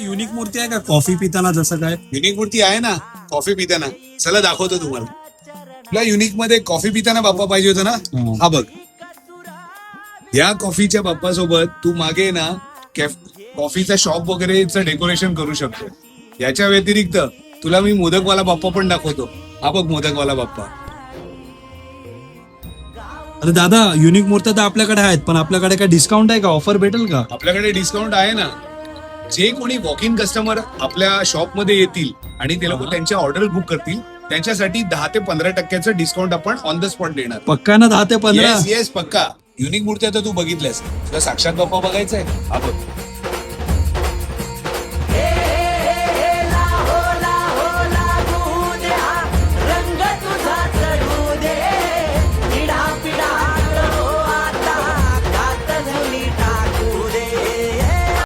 Unique मूर्ती आहे का कॉफी पिताना जसं काय? युनिक मूर्ती आहे ना कॉफी पिताना. चला दाखवतो तुम्हाला. तुला युनिक मध्ये कॉफी पिताना बाप्पा पाहिजे होता ना. हा बघ, या कॉफीच्या बाप्पा सोबत तू मागे ना कॉफीचा शॉप वगैरेचं डेकोरेशन करू शकतो. याच्या व्यतिरिक्त तुला मी मोदकवाला बाप्पा पण दाखवतो. हा बघ मोदकवाला बाप्पा. अरे दादा, युनिक मूर्त्या तर आपल्याकडे आहेत, पण आपल्याकडे काय डिस्काउंट आहे का? ऑफर भेटेल का? आपल्याकडे डिस्काउंट आहे ना. जे कोणी वॉक इन कस्टमर आपल्या शॉप मध्ये येतील आणि ते लोक त्यांच्या ऑर्डर बुक करतील त्यांच्यासाठी 10 ते 15% डिस्काउंट आपण ऑन द स्पॉट देणार. पक्का ना 10 ते 15? येस पक्का. युनिक मूर्ती आता तू बघितल्यास, तुला साक्षात बाप्पा बघायचंय. हा बघ,